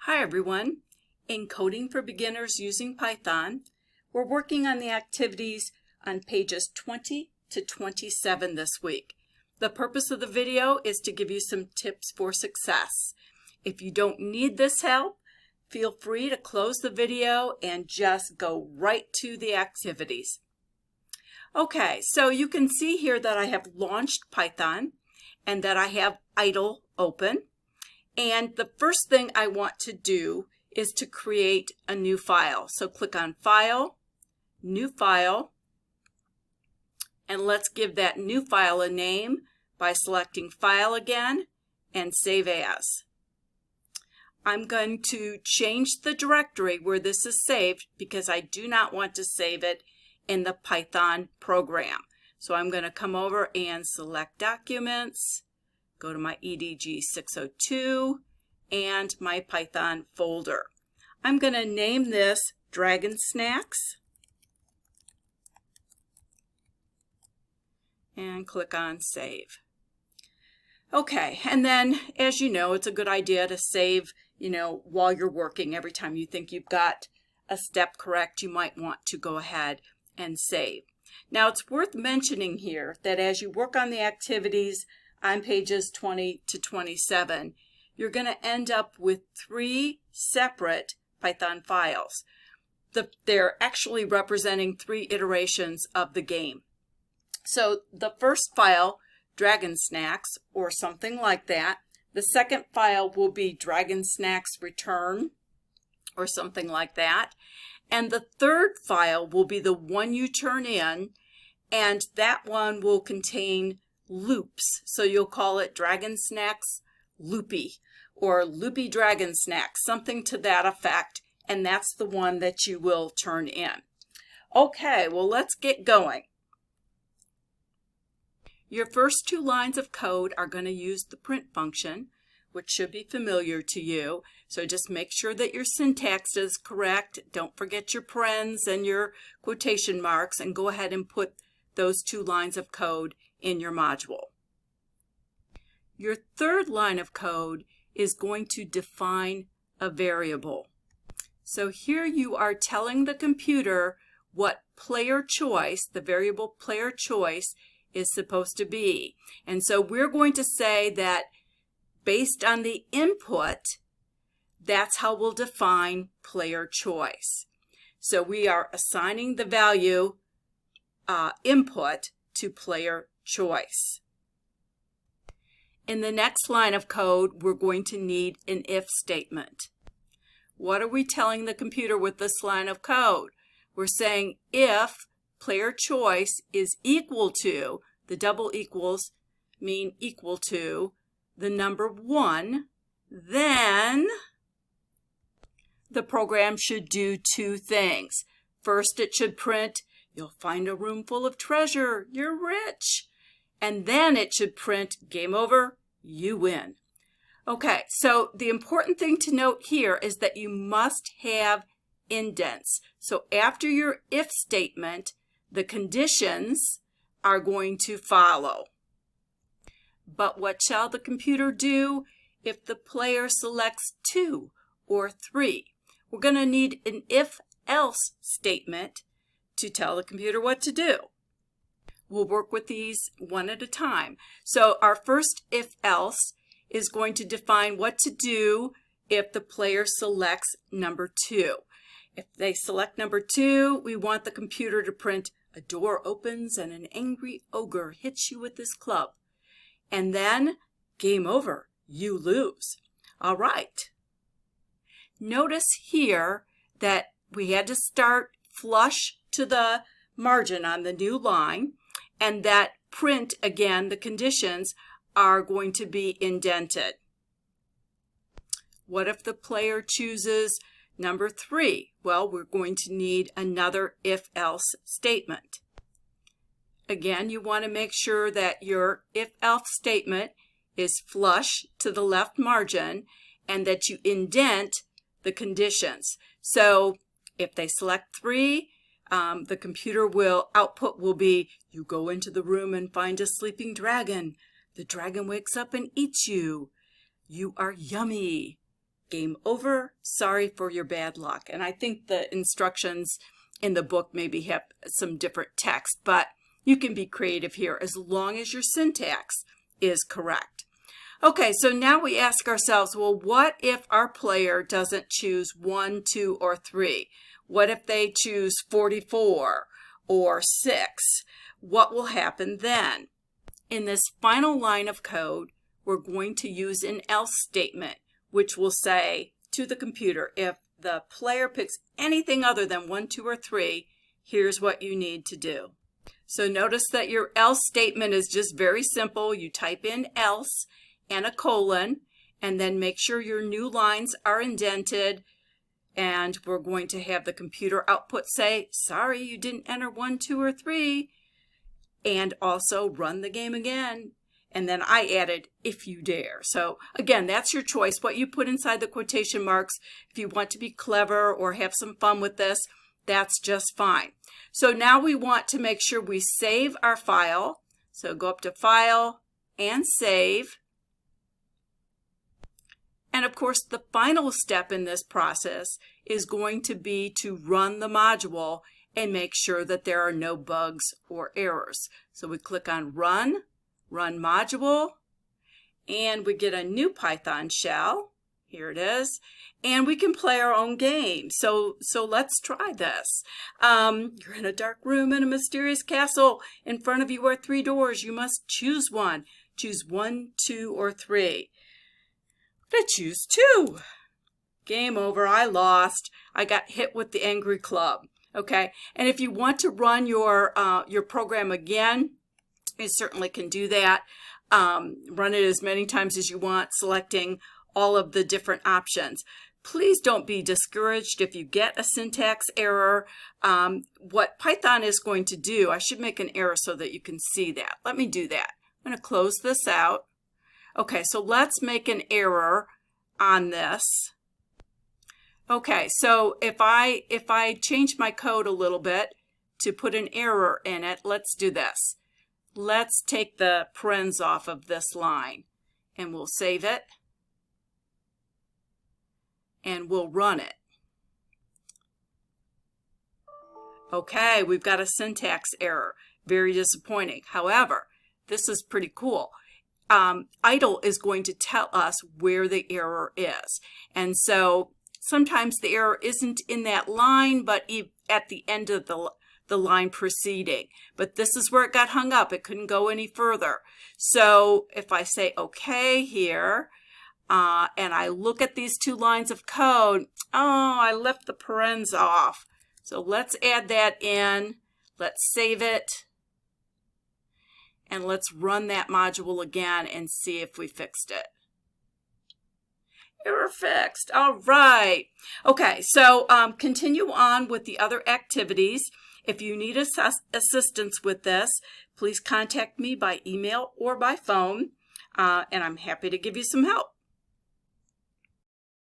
Hi everyone. In Coding for Beginners using Python, we're working on the activities on pages 20 to 27 this week. The purpose of the video is to give you some tips for success. If you don't need this help, feel free to close the video and just go right to the activities. Okay, so you can see here that I have launched Python and that I have idle open. And the first thing I want to do is to create a new file. So click on File, New File, and let's give that new file a name by selecting File again and Save As. I'm going to change the directory where this is saved because I do not want to save it in the Python program. So I'm going to come over and select Documents, go to my EDG 602 and my Python folder. I'm going to name this DragonSnax and click on Save. Okay, and then as you know, it's a good idea to save, while you're working. Every time you think you've got a step correct, you might want to go ahead and save. Now it's worth mentioning here that as you work on the activities on pages 20 to 27, you're going to end up with 3 separate Python files. They're actually representing 3 iterations of the game. So the first file, DragonSnax, or something like that. The second file will be DragonSnax Return, or something like that. And the third file will be the one you turn in, and that one will contain loops. So you'll call it DragonSnax Loopy or Loopy DragonSnax, something to that effect, and that's the one that you will turn in. Okay, well let's get going. Your first 2 lines of code are going to use the print function, which should be familiar to you. So just make sure that your syntax is correct. Don't forget your parens and your quotation marks, and go ahead and put those 2 lines of code in your module. Your third line of code is going to define a variable. So here you are telling the computer what player choice, the variable player choice, is supposed to be. And so we're going to say that based on the input, that's how we'll define player choice. So we are assigning the value input to player choice. In the next line of code, we're going to need an if statement. What are we telling the computer with this line of code? We're saying if player choice is equal to, the double equals mean equal to, the number 1, then the program should do 2 things. First, it should print, "You'll find a room full of treasure, you're rich." And then it should print, "Game over, you win." Okay, so the important thing to note here is that you must have indents. So after your if statement, the conditions are going to follow. But what shall the computer do if the player selects 2 or 3? We're going to need an if-else statement to tell the computer what to do. We'll work with these one at a time. So our first if-else is going to define what to do if the player selects number 2. If they select number 2, we want the computer to print, "A door opens and an angry ogre hits you with his club." And then, "Game over, you lose." All right. Notice here that we had to start flush to the margin on the new line, and that print, again, the conditions are going to be indented. What if the player chooses number 3? Well, we're going to need another if-else statement. Again, you want to make sure that your if-else statement is flush to the left margin and that you indent the conditions. So if they select 3, the computer output will be, "You go into the room and find a sleeping dragon. The dragon wakes up and eats you. You are yummy. Game over. Sorry for your bad luck. And I think the instructions in the book maybe have some different text, but you can be creative here as long as your syntax is correct. Okay, so now we ask ourselves, well, what if our player doesn't choose 1, 2, or 3? What if they choose 44 or 6? What will happen then? In this final line of code, we're going to use an else statement, which will say to the computer, if the player picks anything other than 1, 2, or 3, here's what you need to do. So notice that your else statement is just very simple. You type in else and a colon, and then make sure your new lines are indented, and we're going to have the computer output say, sorry, you didn't enter 1, 2, or 3, and also run the game again. And then I added, if you dare. So again, that's your choice, what you put inside the quotation marks. If you want to be clever or have some fun with this, that's just fine. So now we want to make sure we save our file. So go up to File and Save. And of course, the final step in this process is going to be to run the module and make sure that there are no bugs or errors. So we click on Run, Run Module, and we get a new Python shell. Here it is. And we can play our own game. So let's try this. You're in a dark room in a mysterious castle. In front of you are 3 doors. You must choose one. Choose 1, 2, or 3. I choose 2. Game over. I lost. I got hit with the angry club. Okay. And if you want to run your program again, you certainly can do that. Run it as many times as you want, selecting all of the different options. Please don't be discouraged if you get a syntax error. What Python is going to do, I should make an error so that you can see that. Let me do that. I'm going to close this out. Okay, so let's make an error on this. Okay, so if I change my code a little bit to put an error in it, let's do this. Let's take the parens off of this line, and we'll save it, and we'll run it. Okay, we've got a syntax error. Very disappointing. However, this is pretty cool. Idle is going to tell us where the error is. And so sometimes the error isn't in that line, but at the end of the line preceding. But this is where it got hung up. It couldn't go any further. So if I say OK here, and I look at these 2 lines of code, oh, I left the parens off. So let's add that in. Let's save it. And let's run that module again and see if we fixed it. Error fixed. All right. Okay, so continue on with the other activities. If you need assistance with this, please contact me by email or by phone, and I'm happy to give you some help.